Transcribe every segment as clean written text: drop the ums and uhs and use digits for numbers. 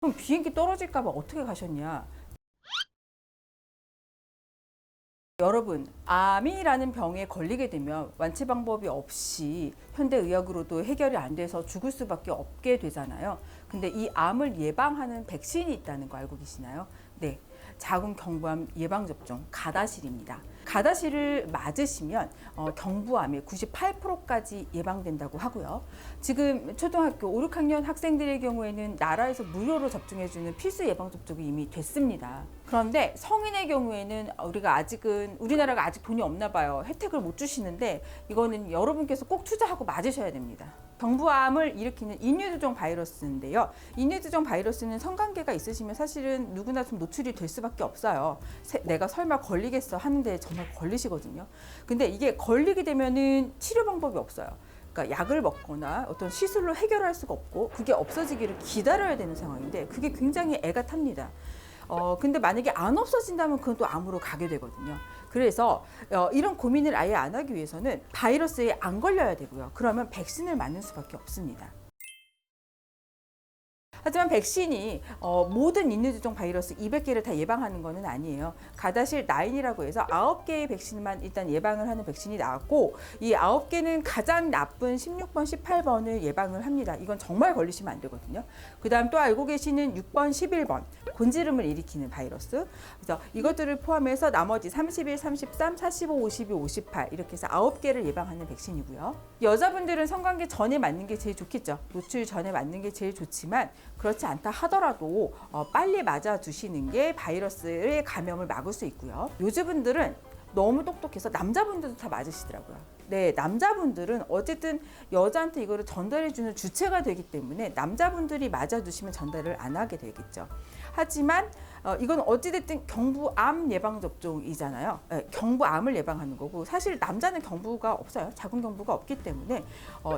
그럼 비행기 떨어질까 봐 어떻게 가셨냐? 여러분, 암이라는 병에 걸리게 되면 완치 방법이 없이 현대의학으로도 해결이 안 돼서 죽을 수밖에 없게 되잖아요. 근데 이 암을 예방하는 백신이 있다는 거 알고 계시나요? 네. 자궁 경부암 예방접종 가다실입니다. 가다실을 맞으시면 경부암의 98%까지 예방된다고 하고요. 지금 초등학교 5, 6학년 학생들의 경우에는 나라에서 무료로 접종해주는 필수 예방접종이 이미 됐습니다. 그런데 성인의 경우에는 우리나라가 아직 돈이 없나 봐요. 혜택을 못 주시는데 이거는 여러분께서 꼭 투자하고 맞으셔야 됩니다. 경부암을 일으키는 인유두종 바이러스인데요. 인유두종 바이러스는 성관계가 있으시면 사실은 누구나 좀 노출이 될 수밖에 없어요. 내가 설마 걸리겠어 하는데 정말 걸리시거든요. 근데 이게 걸리게 되면은 치료 방법이 없어요. 그러니까 약을 먹거나 어떤 시술로 해결할 수가 없고 그게 없어지기를 기다려야 되는 상황인데 그게 굉장히 애가 탑니다. 근데 만약에 안 없어진다면 그건 또 암으로 가게 되거든요. 그래서 이런 고민을 아예 안 하기 위해서는 바이러스에 안 걸려야 되고요. 그러면 백신을 맞는 수밖에 없습니다. 하지만 백신이 모든 인유두종 바이러스 200개를 다 예방하는 것은 아니에요. 가다실 9이라고 해서 9개의 백신만 일단 예방을 하는 백신이 나왔고 이 9개는 가장 나쁜 16번, 18번을 예방을 합니다. 이건 정말 걸리시면 안 되거든요. 그 다음 또 알고 계시는 6번, 11번 곤지름을 일으키는 바이러스. 그래서 이것들을 포함해서 나머지 31, 33, 45, 52, 58 이렇게 해서 9개를 예방하는 백신이고요. 여자분들은 성관계 전에 맞는 게 제일 좋겠죠. 노출 전에 맞는 게 제일 좋지만 그렇지 않다 하더라도 빨리 맞아 두시는 게 바이러스의 감염을 막을 수 있고요. 요즘분들은 너무 똑똑해서 남자분들도 다 맞으시더라고요. 네, 남자분들은 어쨌든 여자한테 이거를 전달해주는 주체가 되기 때문에 남자분들이 맞아두시면 전달을 안 하게 되겠죠. 하지만 이건 어찌됐든 경부암 예방접종이잖아요. 네, 경부암을 예방하는 거고 사실 남자는 경부가 없어요. 자궁 경부가 없기 때문에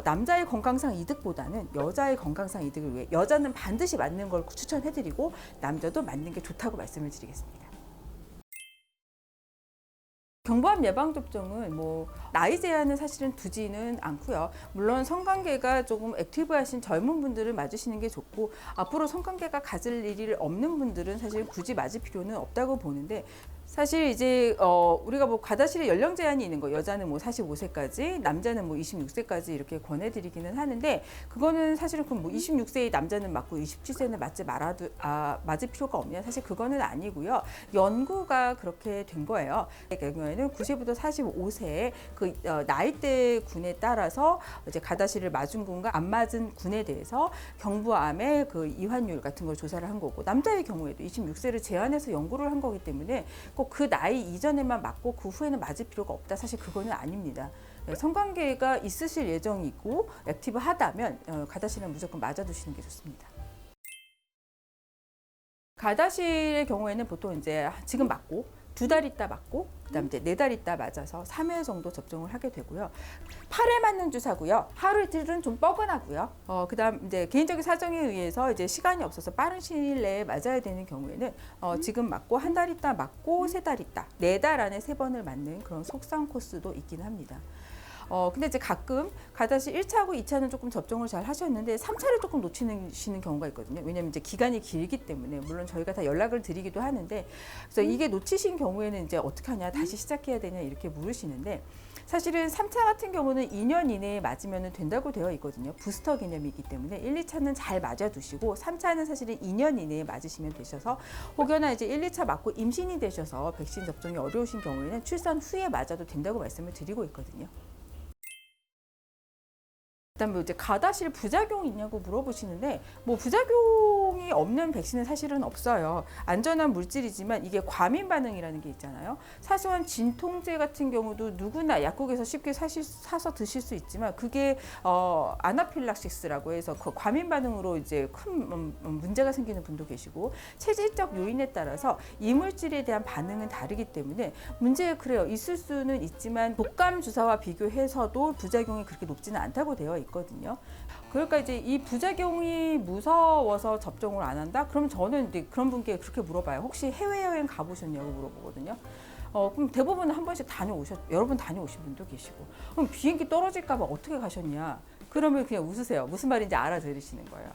남자의 건강상 이득보다는 여자의 건강상 이득을 위해 여자는 반드시 맞는 걸 추천해드리고 남자도 맞는 게 좋다고 말씀을 드리겠습니다. 경부암 예방접종은 나이 제한은 사실은 두지는 않고요. 물론 성관계가 조금 액티브하신 젊은 분들은 맞으시는 게 좋고 앞으로 성관계가 가질 일이 없는 분들은 사실 굳이 맞을 필요는 없다고 보는데 사실 이제 우리가 가다실에 연령 제한이 있는 거 여자는 45세까지 남자는 26세까지 이렇게 권해드리기는 하는데 그거는 사실은 그럼 26세의 남자는 맞고 27세는 맞을 필요가 없냐 사실 그거는 아니고요. 연구가 그렇게 된 거예요. 그 경우에는 90부터 45세 그 나이대 군에 따라서 이제 가다실을 맞은 군과 안 맞은 군에 대해서 경부암의 그 이환율 같은 걸 조사를 한 거고 남자의 경우에도 26세를 제한해서 연구를 한 거기 때문에 꼭 그 나이 이전에만 맞고 그 후에는 맞을 필요가 없다. 사실 그거는 아닙니다. 성관계가 있으실 예정이고 액티브하다면 가다실은 무조건 맞아두시는 게 좋습니다. 가다실의 경우에는 보통 이제 지금 맞고 2달 있다 맞고 그다음 이제 4달 있다 맞아서 3회 정도 접종을 하게 되고요. 8회 맞는 주사고요. 하루 이틀은 좀 뻐근하고요. 그다음 이제 개인적인 사정에 의해서 이제 시간이 없어서 빠른 시일 내에 맞아야 되는 경우에는 지금 맞고 1달 있다 맞고 3달 있다 4달 안에 3번을 맞는 그런 속성 코스도 있긴 합니다. 근데 이제 가끔 가다시 1차하고 2차는 조금 접종을 잘 하셨는데 3차를 조금 놓치시는 경우가 있거든요. 왜냐면 이제 기간이 길기 때문에 물론 저희가 다 연락을 드리기도 하는데 그래서 이게 놓치신 경우에는 이제 어떻게 하냐 다시 시작해야 되냐 이렇게 물으시는데 사실은 3차 같은 경우는 2년 이내에 맞으면 된다고 되어 있거든요. 부스터 개념이기 때문에 1, 2차는 잘 맞아두시고 3차는 사실은 2년 이내에 맞으시면 되셔서 혹여나 이제 1, 2차 맞고 임신이 되셔서 백신 접종이 어려우신 경우에는 출산 후에 맞아도 된다고 말씀을 드리고 있거든요. 그다음에 이제 가다실 부작용이 있냐고 물어보시는데 부작용이 없는 백신은 사실은 없어요. 안전한 물질이지만 이게 과민 반응이라는 게 있잖아요. 사소한 진통제 같은 경우도 누구나 약국에서 쉽게 사서 드실 수 있지만 그게 아나필락시스라고 해서 그 과민 반응으로 이제 큰 문제가 생기는 분도 계시고 체질적 요인에 따라서 이물질에 대한 반응은 다르기 때문에 그래요. 있을 수는 있지만 독감 주사와 비교해서도 부작용이 그렇게 높지는 않다고 되어 있거든요. 그러니까 이제 이 부작용이 무서워서 접종을 안 한다? 그럼 저는 이제 그런 분께 그렇게 물어봐요. 혹시 해외여행 가보셨냐고 물어보거든요. 그럼 대부분은 한 번씩 여러 번 다녀오신 분도 계시고, 그럼 비행기 떨어질까봐 어떻게 가셨냐? 그러면 그냥 웃으세요. 무슨 말인지 알아들으시는 거예요.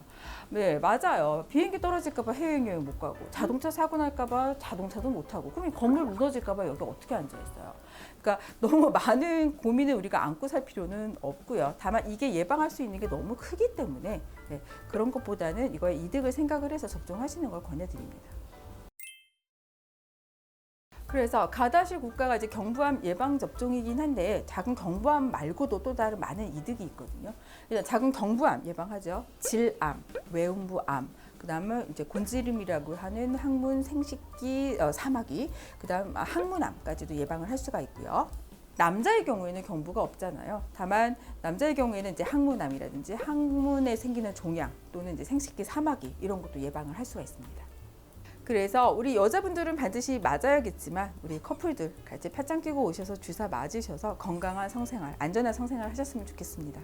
네, 맞아요. 비행기 떨어질까봐 해외여행 못 가고, 자동차 사고 날까봐 자동차도 못 타고, 그럼 건물 무너질까봐 여기 어떻게 앉아 있어요? 그러니까 너무 많은 고민을 우리가 안고 살 필요는 없고요. 다만 이게 예방할 수 있는 게 너무 크기 때문에 네, 그런 것보다는 이거에 이득을 생각을 해서 접종하시는 걸 권해드립니다. 그래서 가다실 국가가 이제 경부암 예방 접종이긴 한데 작은 경부암 말고도 또 다른 많은 이득이 있거든요. 일단 작은 경부암 예방하죠. 질암, 외음부암, 그다음에 이제 곤지름이라고 하는 항문 생식기 사마귀, 그다음 항문암까지도 예방을 할 수가 있고요. 남자의 경우에는 경부가 없잖아요. 다만 남자의 경우에는 이제 항문암이라든지 항문에 생기는 종양 또는 이제 생식기 사마귀 이런 것도 예방을 할 수가 있습니다. 그래서 우리 여자분들은 반드시 맞아야겠지만 우리 커플들 같이 팔짱 끼고 오셔서 주사 맞으셔서 건강한 성생활, 안전한 성생활 하셨으면 좋겠습니다.